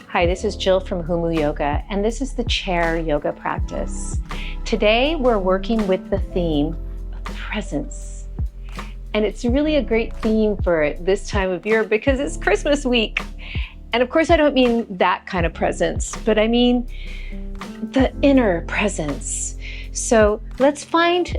Hi, this is Jill from Humu Yoga, and this is the chair yoga practice. Today, we're working with the theme of presence. And it's really a great theme for this time of year because it's Christmas week. And of course, I don't mean that kind of presence, but I mean the inner presence. So let's find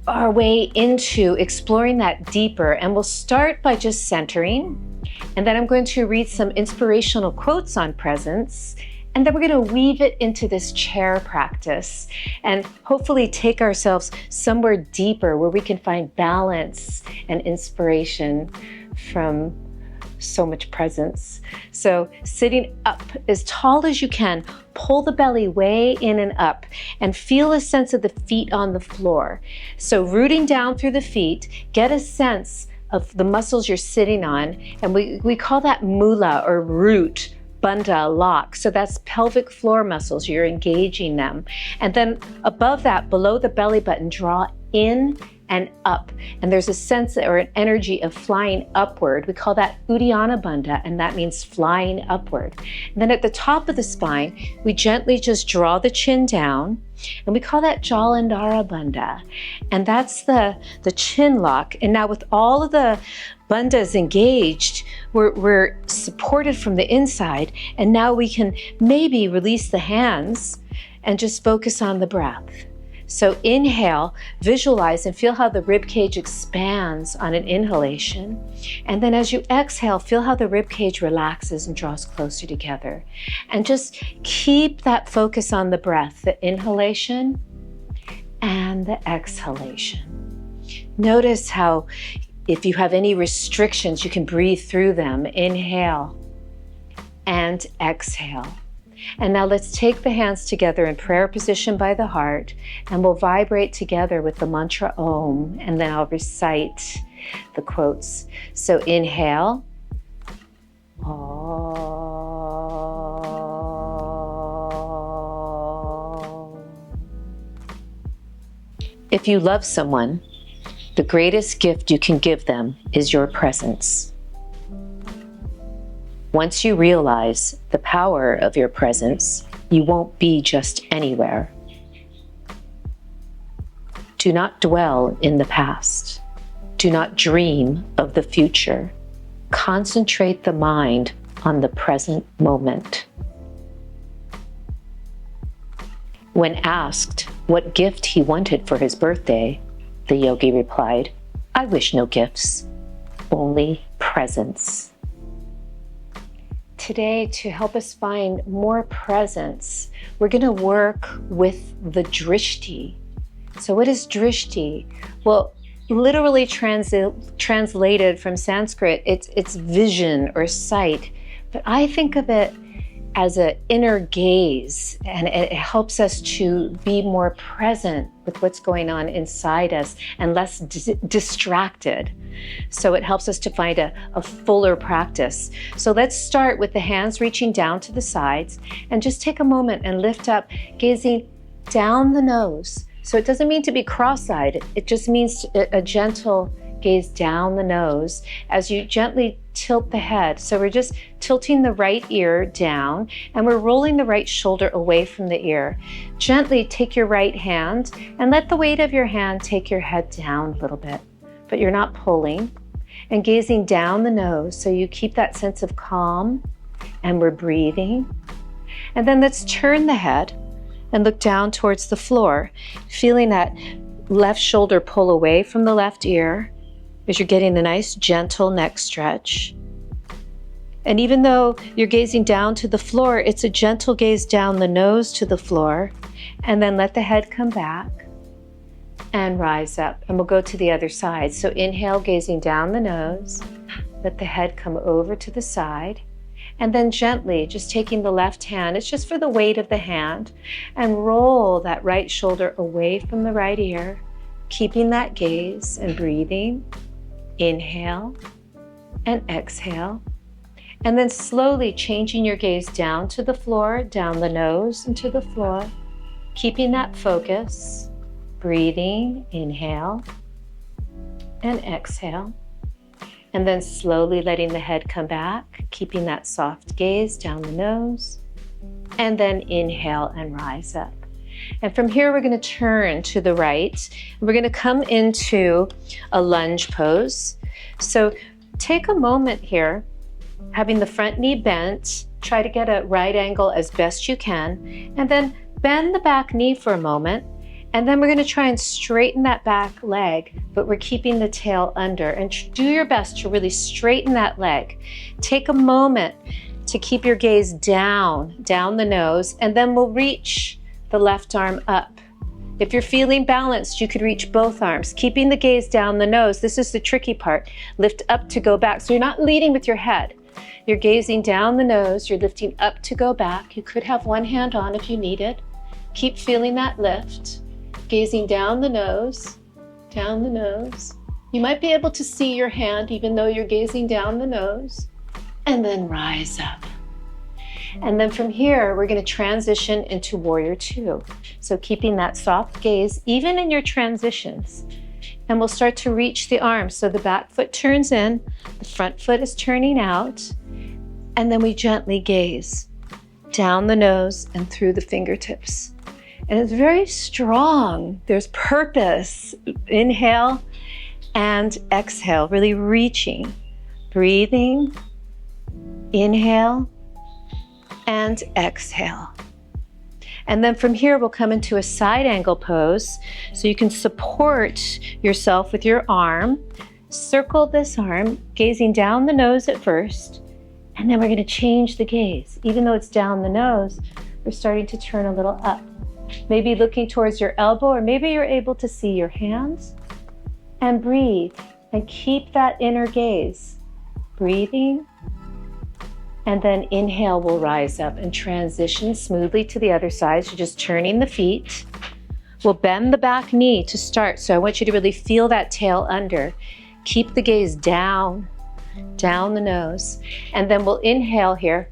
our way into exploring that deeper, and we'll start by just centering. And then I'm going to read some inspirational quotes on presence. And then we're going to weave it into this chair practice and hopefully take ourselves somewhere deeper where we can find balance and inspiration from so much presence. So sitting up as tall as you can, pull the belly way in and up and feel a sense of the feet on the floor. So rooting down through the feet, get a sense of the muscles you're sitting on, and we call that mula or root, bandha, lock. So that's pelvic floor muscles, you're engaging them. And then above that, below the belly button, draw in and up. And there's a sense or an energy of flying upward. We call that Uddiyana Bandha, and that means flying upward. And then at the top of the spine, we gently just draw the chin down, and we call that Jalandhara Bandha. And that's the chin lock. And now with all of the bandhas engaged, we're supported from the inside, and now we can maybe release the hands and just focus on the breath. So inhale, visualize and feel how the rib cage expands on an inhalation. And then as you exhale, feel how the rib cage relaxes and draws closer together. And just keep that focus on the breath, the inhalation and the exhalation. Notice how if you have any restrictions, you can breathe through them. Inhale and exhale. And now let's take the hands together in prayer position by the heart, and we'll vibrate together with the mantra Om, and then I'll recite the quotes. So inhale. Om. If you love someone, the greatest gift you can give them is your presence. Once you realize the power of your presence, you won't be just anywhere. Do not dwell in the past. Do not dream of the future. Concentrate the mind on the present moment. When asked what gift he wanted for his birthday, the yogi replied, "I wish no gifts, only presence." Today, to help us find more presence, we're going to work with the Drishti. So what is Drishti? Well, literally translated from Sanskrit, it's vision or sight. But I think of it as an inner gaze, and it helps us to be more present with what's going on inside us and less distracted. So it helps us to find a fuller practice. So let's start with the hands reaching down to the sides, and just take a moment and lift up, gazing down the nose. So it doesn't mean to be cross-eyed, it just means a gentle gaze down the nose as you gently tilt the head. So we're just tilting the right ear down, and we're rolling the right shoulder away from the ear. Gently take your right hand and let the weight of your hand take your head down a little bit, but you're not pulling. And gazing down the nose, so you keep that sense of calm, and we're breathing. And then let's turn the head and look down towards the floor, feeling that left shoulder pull away from the left ear, as you're getting the nice gentle neck stretch. And even though you're gazing down to the floor, it's a gentle gaze down the nose to the floor, and then let the head come back and rise up. And we'll go to the other side. So inhale, gazing down the nose, let the head come over to the side, and then gently just taking the left hand, it's just for the weight of the hand, and roll that right shoulder away from the right ear, keeping that gaze and breathing. Inhale and exhale, and then slowly changing your gaze down to the floor, down the nose and to the floor, keeping that focus, breathing, inhale and exhale. And then slowly letting the head come back, keeping that soft gaze down the nose. And then inhale and rise up. And from here, we're going to turn to the right. We're going to come into a lunge pose. So take a moment here, having the front knee bent. Try to get a right angle as best you can. And then bend the back knee for a moment. And then we're going to try and straighten that back leg, but we're keeping the tail under. And do your best to really straighten that leg. Take a moment to keep your gaze down the nose, and then we'll reach the left arm up. If you're feeling balanced, you could reach both arms, keeping the gaze down the nose. This is the tricky part. Lift up to go back. So you're not leading with your head. You're gazing down the nose. You're lifting up to go back. You could have one hand on if you need it. Keep feeling that lift. Gazing down the nose, down the nose. You might be able to see your hand even though you're gazing down the nose. And then rise up. And then from here, we're going to transition into Warrior Two. So keeping that soft gaze, even in your transitions. And we'll start to reach the arms. So the back foot turns in, the front foot is turning out. And then we gently gaze down the nose and through the fingertips. And it's very strong. There's purpose. Inhale and exhale, really reaching. Breathing. Inhale and exhale. And then from here, we'll come into a side angle pose. So you can support yourself with your arm. Circle this arm, gazing down the nose at first. And then we're going to change the gaze. Even though it's down the nose, we're starting to turn a little up. Maybe looking towards your elbow, or maybe you're able to see your hands. And breathe and keep that inner gaze. Breathing. And then inhale, we'll rise up and transition smoothly to the other side. So just turning the feet. We'll bend the back knee to start. So I want you to really feel that tail under. Keep the gaze down the nose. And then we'll inhale here.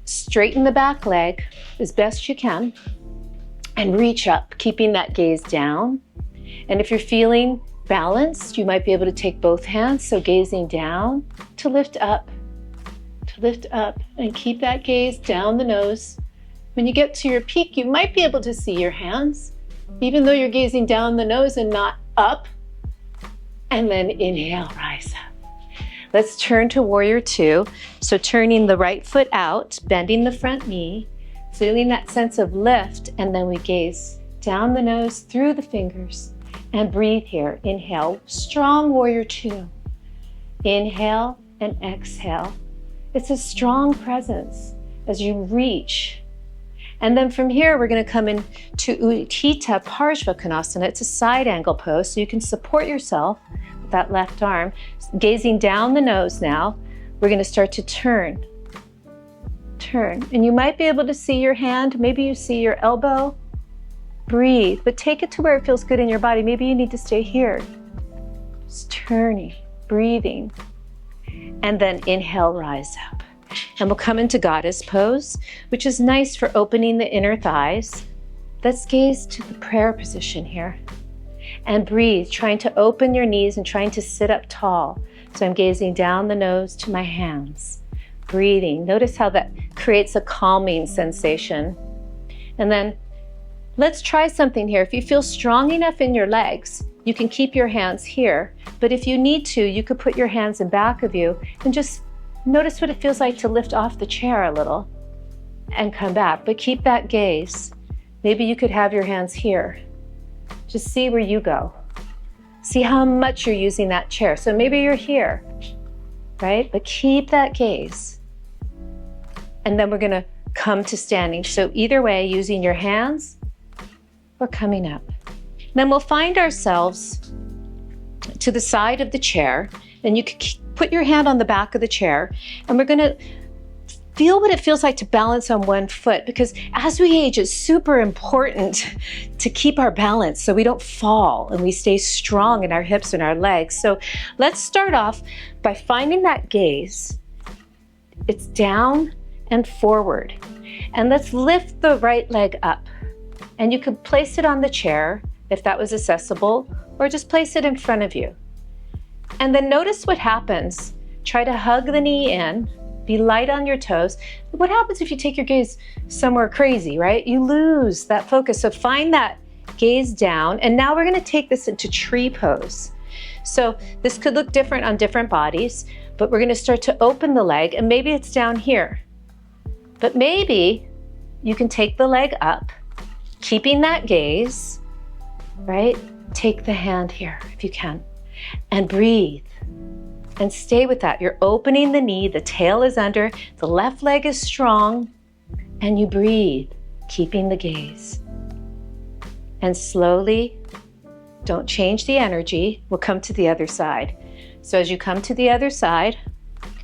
Straighten the back leg as best you can. And reach up, keeping that gaze down. And if you're feeling balanced, you might be able to take both hands. So gazing down to lift up, and keep that gaze down the nose. When you get to your peak, you might be able to see your hands, even though you're gazing down the nose and not up. And then inhale, rise up. Let's turn to Warrior Two. So turning the right foot out, bending the front knee, feeling that sense of lift, and then we gaze down the nose through the fingers and breathe here. Inhale, strong Warrior Two. Inhale and exhale. It's a strong presence as you reach. And then from here, we're going to come into Utthita Parshvakonasana. It's a side angle pose, so you can support yourself with that left arm. Gazing down the nose now, we're going to start to turn. And you might be able to see your hand. Maybe you see your elbow. Breathe, but take it to where it feels good in your body. Maybe you need to stay here. Just turning, breathing. And then inhale, rise up. And we'll come into Goddess pose, which is nice for opening the inner thighs. Let's gaze to the prayer position here. And breathe, trying to open your knees and trying to sit up tall. So I'm gazing down the nose to my hands. Breathing. Notice how that creates a calming sensation. And then let's try something here. If you feel strong enough in your legs, you can keep your hands here. But if you need to, you could put your hands in back of you and just notice what it feels like to lift off the chair a little and come back. But keep that gaze. Maybe you could have your hands here. Just see where you go. See how much you're using that chair. So maybe you're here, right? But keep that gaze. And then we're going to come to standing. So either way, using your hands or coming up. Then we'll find ourselves to the side of the chair, and you can put your hand on the back of the chair, and we're going to feel what it feels like to balance on one foot, because as we age, it's super important to keep our balance so we don't fall and we stay strong in our hips and our legs. So let's start off by finding that gaze. It's down and forward. And let's lift the right leg up. And you could place it on the chair if that was accessible, or just place it in front of you. And then notice what happens. Try to hug the knee in, be light on your toes. What happens if you take your gaze somewhere crazy, right? You lose that focus. So find that gaze down. And now we're gonna take this into tree pose. So this could look different on different bodies, but we're gonna start to open the leg, and maybe it's down here. But maybe you can take the leg up, keeping that gaze, right? Take the hand here if you can, and breathe. And stay with that. You're opening the knee, the tail is under, the left leg is strong, and you breathe, keeping the gaze. And slowly, don't change the energy, we'll come to the other side. So as you come to the other side,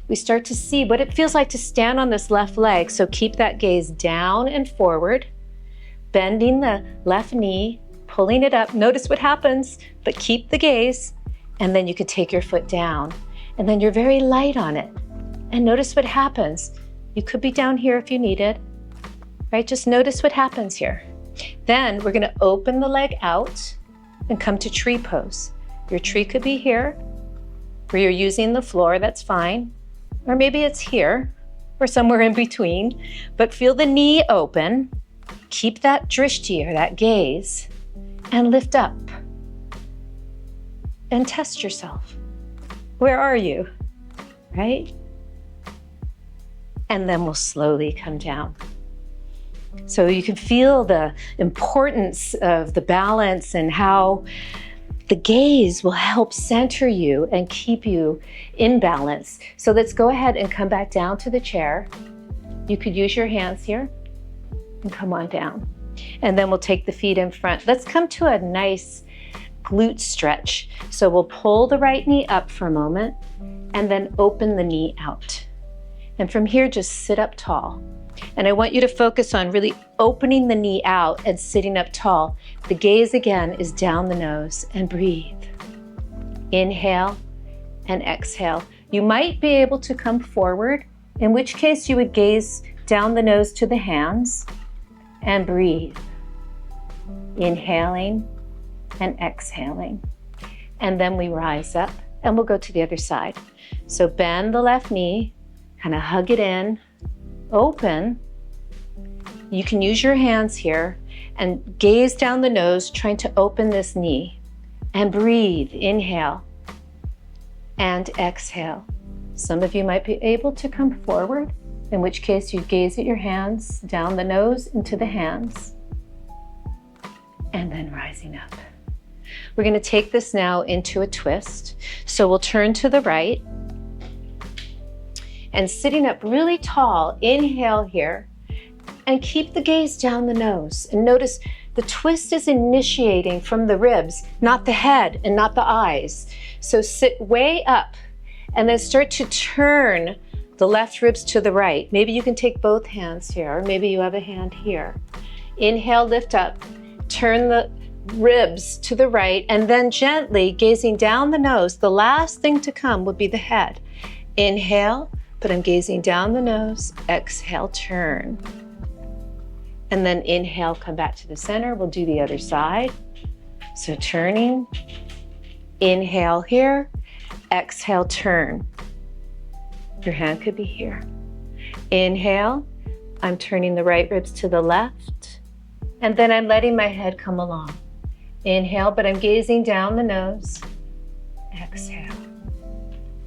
we start to see what it feels like to stand on this left leg. So keep that gaze down and forward, bending the left knee, pulling it up. Notice what happens, but keep the gaze, and then you can take your foot down. And then you're very light on it. And notice what happens. You could be down here if you needed, right? Just notice what happens here. Then we're gonna open the leg out and come to tree pose. Your tree could be here, where you're using the floor, that's fine. Or maybe it's here, or somewhere in between. But feel the knee open, keep that drishti, or that gaze, and lift up. And test yourself. Where are you, right? And then we'll slowly come down. So you can feel the importance of the balance and how the gaze will help center you and keep you in balance. So let's go ahead and come back down to the chair. You could use your hands here and come on down. And then we'll take the feet in front. Let's come to a nice glute stretch. So we'll pull the right knee up for a moment and then open the knee out. And from here, just sit up tall. And I want you to focus on really opening the knee out and sitting up tall. The gaze again is down the nose, and breathe. Inhale and exhale. You might be able to come forward, in which case you would gaze down the nose to the hands and breathe. Inhaling and exhaling. And then we rise up and we'll go to the other side. So bend the left knee, kind of hug it in, open. You can use your hands here and gaze down the nose, trying to open this knee, and breathe. Inhale and exhale. Some of you might be able to come forward, in which case you gaze at your hands, down the nose into the hands, and then rising up. We're going to take this now into a twist. So we'll turn to the right and sitting up really tall, inhale here and keep the gaze down the nose. And notice the twist is initiating from the ribs, not the head and not the eyes. So sit way up and then start to turn the left ribs to the right. Maybe you can take both hands here, or maybe you have a hand here. Inhale, lift up, turn the ribs to the right, and then gently gazing down the nose. The last thing to come would be the head. Inhale, but I'm gazing down the nose. Exhale, turn. And then inhale, come back to the center. We'll do the other side. So turning, inhale here, exhale, turn. Your hand could be here. Inhale, I'm turning the right ribs to the left, and then I'm letting my head come along. Inhale, but I'm gazing down the nose. Exhale.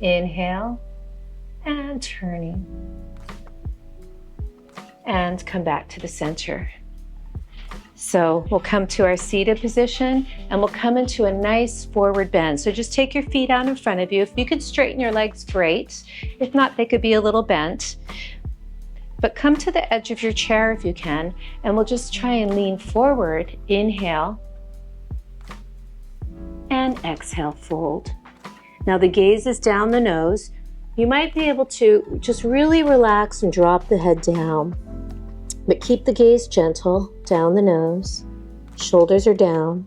Inhale, and turning. And come back to the center. So we'll come to our seated position and we'll come into a nice forward bend. So just take your feet out in front of you. If you could straighten your legs, great. If not, they could be a little bent. But come to the edge of your chair if you can, and we'll just try and lean forward. Inhale and exhale, fold. Now the gaze is down the nose. You might be able to just really relax and drop the head down, but keep the gaze gentle, down the nose, shoulders are down.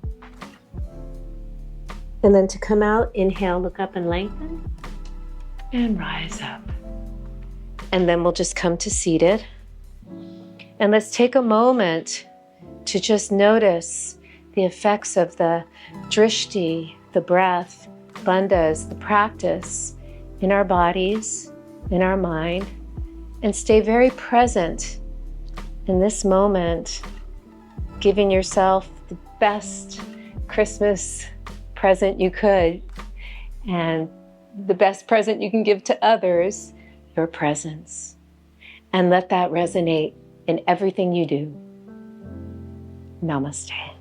And then to come out, inhale, look up and lengthen, and rise up. And then we'll just come to seated. And let's take a moment to just notice the effects of the drishti, the breath, bandhas, the practice in our bodies, in our mind, and stay very present in this moment, giving yourself the best Christmas present you could, and the best present you can give to others, your presence. And let that resonate in everything you do. Namaste.